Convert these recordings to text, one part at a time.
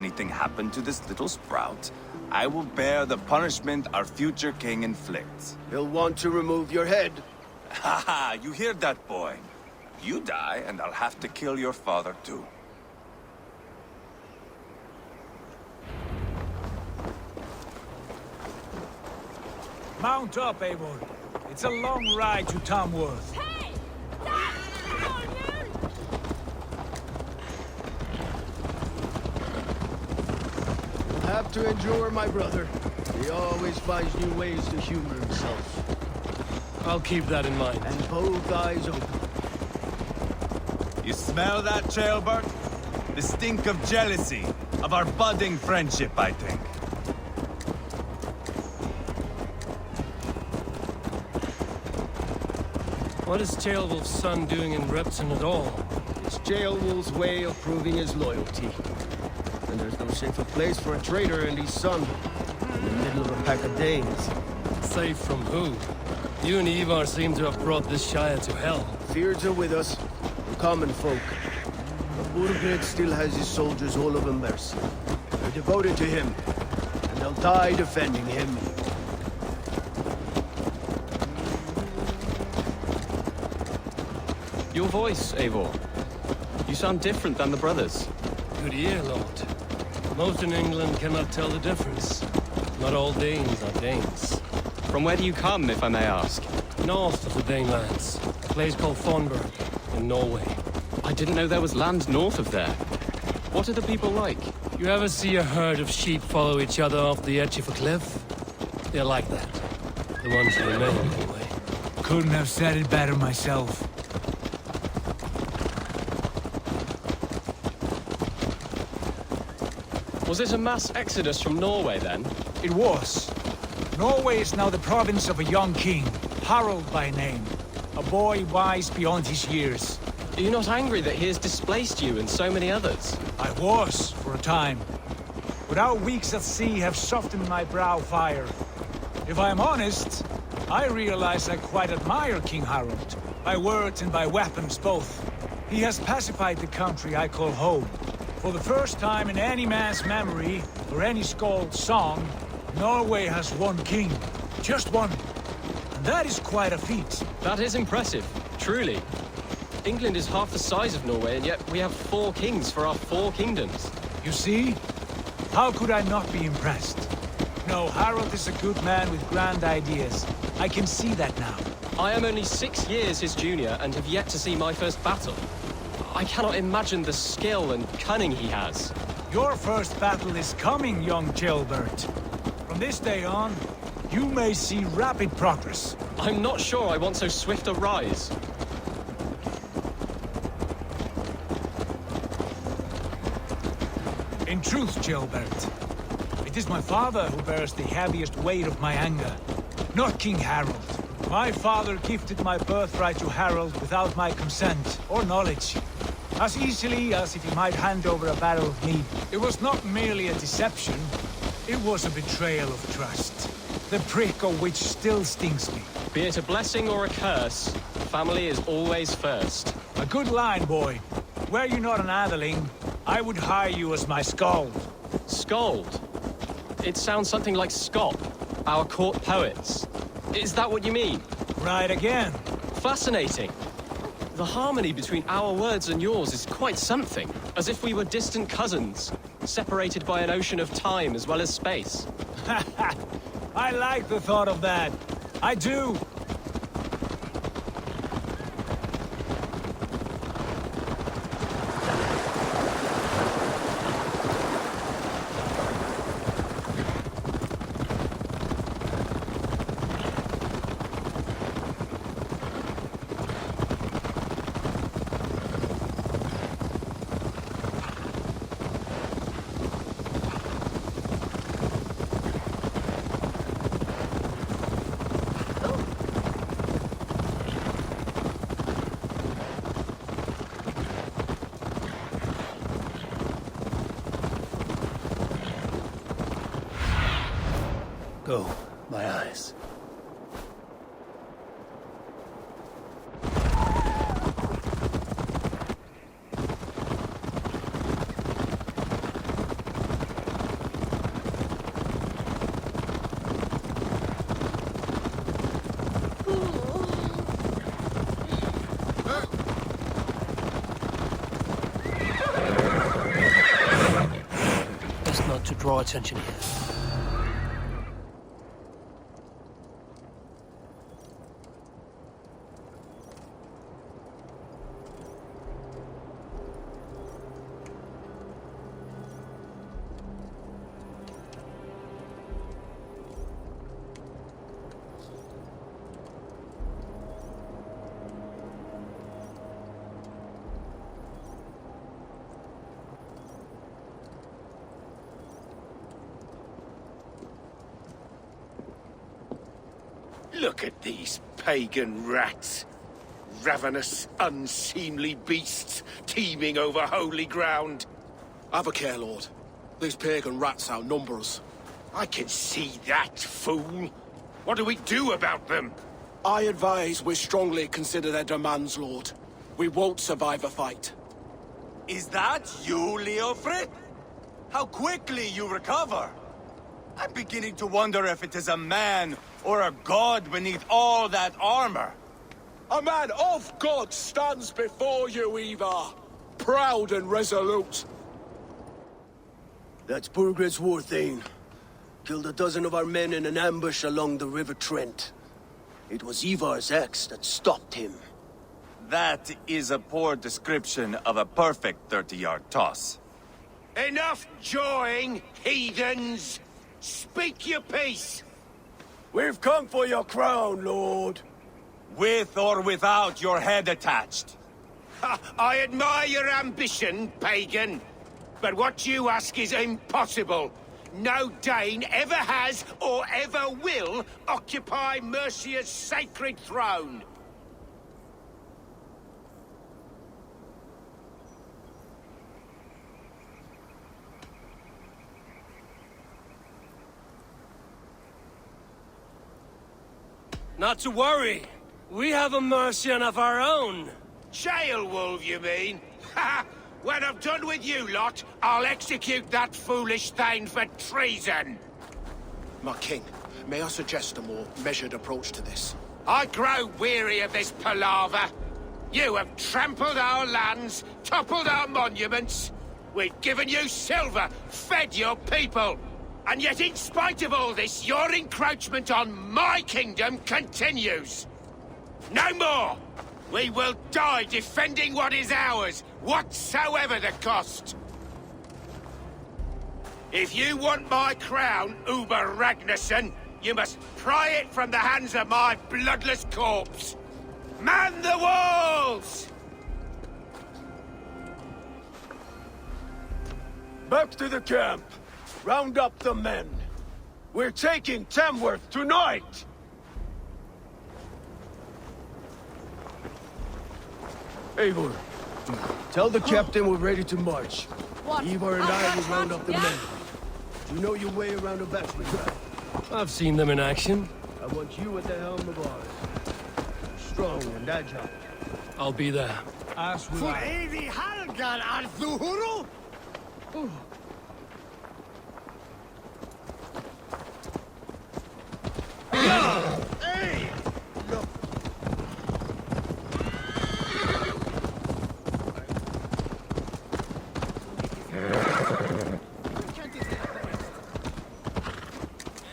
anything happen to this little sprout, I will bear the punishment our future king inflicts. He'll want to remove your head. Haha, you hear that, boy? You die, and I'll have to kill your father, too. Mount up, Eivor. It's a long ride to Tamworth. Hey! That's on you! You'll have to endure, my brother. He always finds new ways to humor himself. I'll keep that in mind. And both eyes open. You smell that, Trailbird? The stink of jealousy, of our budding friendship, I think. What is Ceolwulf's son doing in Repton at all? It's Ceolwulf's way of proving his loyalty. And there's no safer place for a traitor and his son. In the middle of a pack of Danes. Safe from who? You and Ivar seem to have brought this Shire to hell. Fears are with us, the common folk. But Burgred still has his soldiers all over mercy. They're devoted to him, and they'll die defending him. Your voice, Eivor. You sound different than the brothers. Good ear, Lord. Most in England cannot tell the difference. Not all Danes are Danes. From where do you come, if I may ask? North of the Danelands, a place called Thornburg, in Norway. I didn't know there was land north of there. What are the people like? You ever see a herd of sheep follow each other off the edge of a cliff? They're like that. The ones who remain, anyway. Couldn't have said it better myself. Was it a mass exodus from Norway, then? It was. Norway is now the province of a young king, Harald by name. A boy wise beyond his years. Are you not angry that he has displaced you and so many others? I was, for a time. But our weeks at sea have softened my brow fire. If I am honest, I realize I quite admire King Harald. By words and by weapons both. He has pacified the country I call home. For the first time in any man's memory, or any skald's song, Norway has one king. Just one. And that is quite a feat. That is impressive, truly. England is half the size of Norway, and yet we have 4 kings for our 4 kingdoms. You see? How could I not be impressed? No, Harald is a good man with grand ideas. I can see that now. I am only 6 years his junior and have yet to see my first battle. I cannot imagine the skill and cunning he has. Your first battle is coming, young Gilbert. From this day on, you may see rapid progress. I'm not sure I want so swift a rise. In truth, Gilbert, it is my father who bears the heaviest weight of my anger, not King Harald. My father gifted my birthright to Harald without my consent or knowledge. As easily as if he might hand over a barrel of mead. It was not merely a deception, it was a betrayal of trust. The prick of which still stings me. Be it a blessing or a curse, family is always first. A good line, boy. Were you not an atheling, I would hire you as my skald. Skald? It sounds something like Scop, our court poets. Is that what you mean? Right again. Fascinating. The harmony between our words and yours is quite something. As if we were distant cousins, separated by an ocean of time as well as space. I like the thought of that. I do. Go, my eyes. best not to draw attention here. Look at these pagan rats. Ravenous, unseemly beasts teeming over holy ground. Have a care, Lord. These pagan rats outnumber us. I can see that, fool. What do we do about them? I advise we strongly consider their demands, Lord. We won't survive a fight. Is that you, Leofrid? How quickly you recover! I'm beginning to wonder if it is a man or a god beneath all that armor. A man of God stands before you, Ivar. Proud and resolute. That's Burgred's war thane. Killed a dozen of our men in an ambush along the River Trent. It was Ivar's axe that stopped him. That is a poor description of a perfect 30-yard toss. Enough jawing, heathens! Speak your piece! We've come for your crown, Lord. With or without your head attached. Ha, I admire your ambition, pagan. But what you ask is impossible. No Dane ever has or ever will occupy Mercia's sacred throne. Not to worry. We have a Mercian of our own. Jailwolf, you mean? Ha! When I'm done with you lot, I'll execute that foolish thing for treason. My king, may I suggest a more measured approach to this? I grow weary of this palaver. You have trampled our lands, toppled our monuments. We've given you silver, fed your people. And yet, in spite of all this, your encroachment on my kingdom continues. No more! We will die defending what is ours, whatsoever the cost. If you want my crown, Uber Ragnarsson, you must pry it from the hands of my bloodless corpse. Man the walls! Back to the camp. Round up the men. We're taking Tamworth tonight! Eivor, tell the captain we're ready to march. What? Ivar and I will round up the Yeah. men. Do you know your way around a battery trap? I've seen them in action. I want you at the helm of ours. Strong and agile. I'll be there. As will I.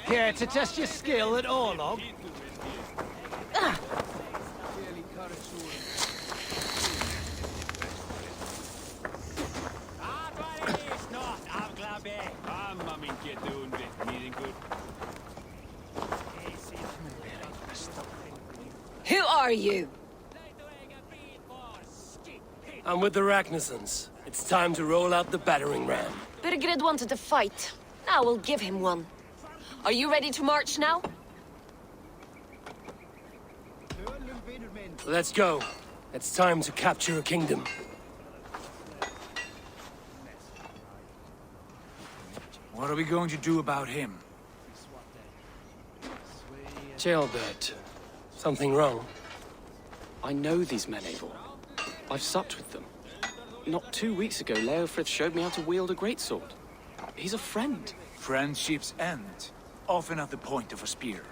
Here to test your skill at Orlog? Who are you? I'm with the Ragnarsons. It's time to roll out the battering ram. Birgrid wanted to fight. Now we'll give him one. Are you ready to march now? Let's go. It's time to capture a kingdom. What are we going to do about him? Jailbird, Something wrong? I know these men, Eivor. I've supped with them. Not 2 weeks ago, Leofrith showed me how to wield a greatsword. He's a friend. Friendships end, often at the point of a spear.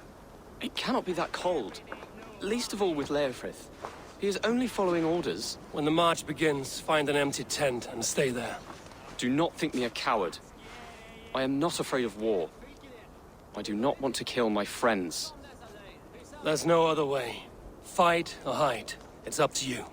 It cannot be that cold. Least of all with Leofrith. He is only following orders. When the march begins, find an empty tent and stay there. Do not think me a coward. I am not afraid of war. I do not want to kill my friends. There's no other way. Fight or hide. It's up to you.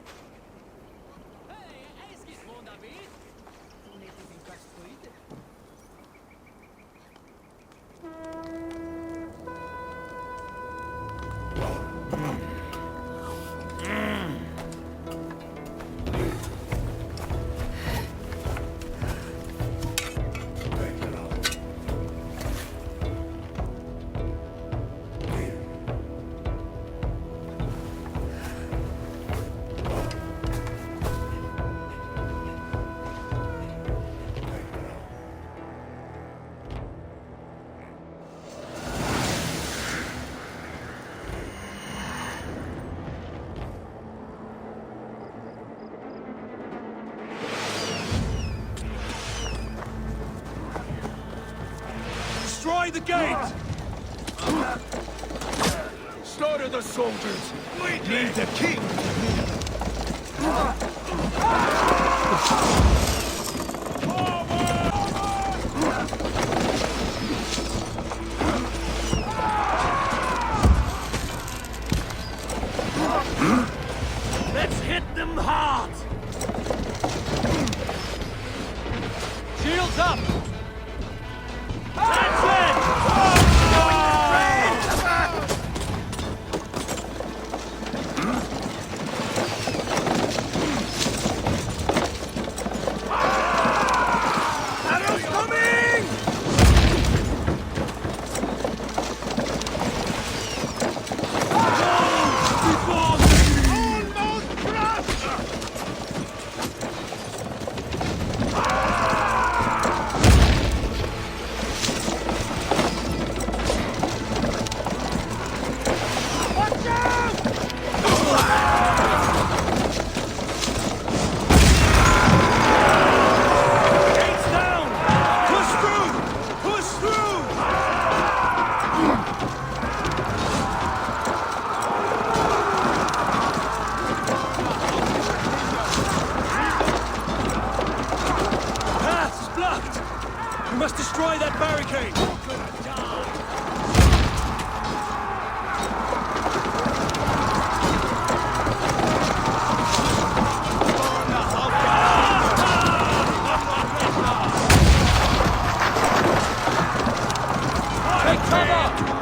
Destroy the gate! Slaughter the soldiers! Need the king! Let's hit them hard! Shields up! That's it! Arrows coming! Almost crushed! Watch out! Gates down! Push through! Push through! Path's blocked! We must destroy that barricade! Take cover!